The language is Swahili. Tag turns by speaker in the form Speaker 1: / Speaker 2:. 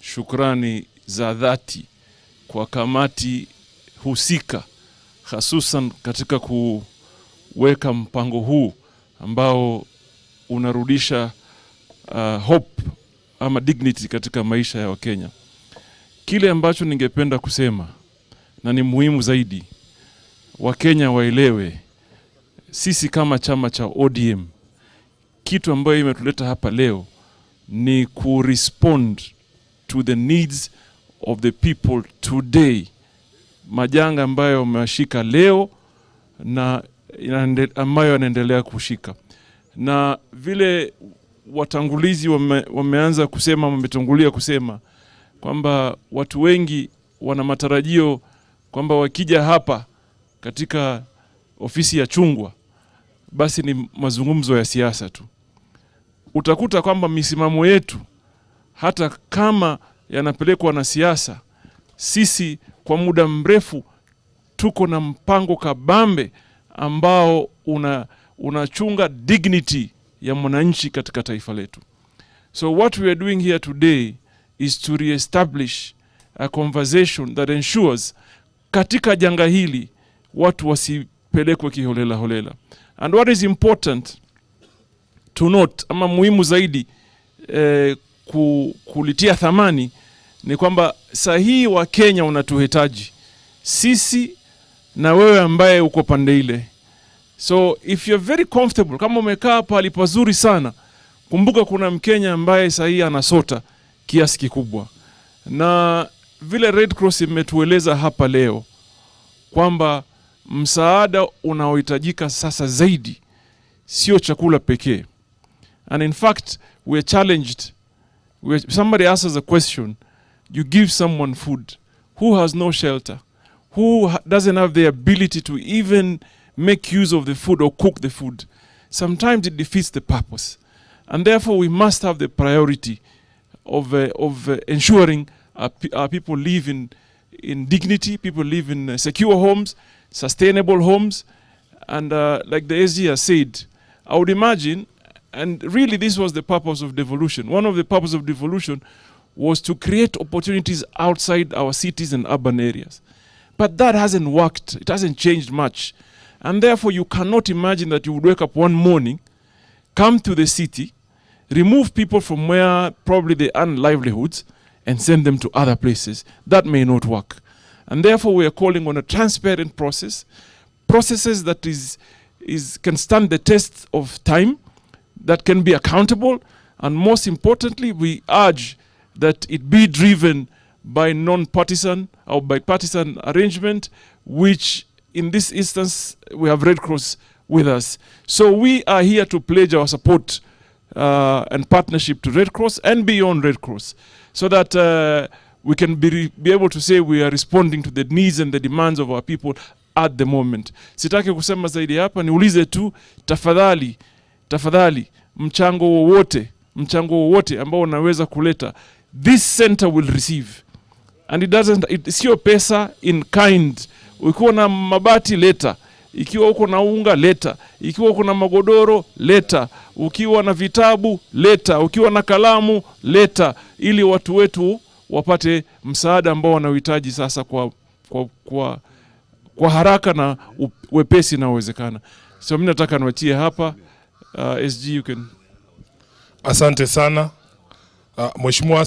Speaker 1: Shukrani za dhati kwa kamati husika, hususan katika kuweka mpango huu ambao unarudisha hope ama dignity katika maisha ya Wakenya. Kile ambacho ningependa kusema na ni muhimu zaidi, Wakenya waelewe, sisi kama chama cha ODM, kitu ambayo imetuleta hapa leo ni respond to the needs of the people today. Majanga ambayo wameshika leo na ambayo yanaendelea kushika. Na vile watangulizi wameanza kusema, wametangulia kusema kwamba watu wengi wana matarajio kwamba wakija hapa katika ofisi ya Chungwa basi ni mazungumzo ya siasa tu. Utakuta kwamba misimamo yetu hata kama yanapelekwa na siasa, sisi kwa muda mrefu tuko na mpango kabambe ambao unachunga dignity ya mwananchi katika taifa letu. So what we are doing here today is to reestablish a conversation that ensures katika janga hili watu wasipelekwe kiholela holela. And what is important to note, ama muhimu zaidi kulitia thamani, ni kwamba sahihi wa Kenya unatuhitaji sisi na wewe ambaye uko pande ile. So if you're very comfortable, kama umekaa pale pazuri sana, kumbuka kuna Mkenya ambaye sahihi anasota kiasi kikubwa. Na vile Red Cross imetueleza hapa leo kwamba msaada unaohitajika sasa zaidi sio chakula pekee. And in fact, we are challenged. Somebody asks a question, you give someone food who has no shelter, who doesn't have the ability to even make use of the food or cook the food. Sometimes it defeats the purpose. And therefore we must have the priority of ensuring our people live in dignity, people live in secure homes, sustainable homes. And like the SG has said, I would imagine, and really this was the purpose of devolution. One of the purposes of devolution was to create opportunities outside our cities and urban areas. But that hasn't worked. It hasn't changed much. And therefore you cannot imagine that you would wake up one morning, come to the city, remove people from where probably they earn livelihoods and send them to other places. That may not work. And therefore we are calling on a transparent process, processes that can stand the test of time, that can be accountable, and most importantly, we urge that it be driven by non-partisan or bipartisan arrangement, which in this instance, we have Red Cross with us. So we are here to pledge our support and partnership to Red Cross and beyond Red Cross, so that we can be able to say we are responding to the needs and the demands of our people at the moment. Sitaki kusema zaidi hapa, niulize tu tafadhali mchango wowote ambao unaweza kuleta, this center will receive. And sio pesa in kind. Ukiwa na mabati leta, ikiwa uko na unga leta, ikiwa uko na magodoro leta, ukiwa na vitabu leta, ukiwa na kalamu leta, ili watu wetu wapate msaada ambao wanahitaji sasa kwa haraka na wepesi na uwezekana. So mimi nataka niwatie hapa. SG, you can.
Speaker 2: Asante sana Mheshimiwa.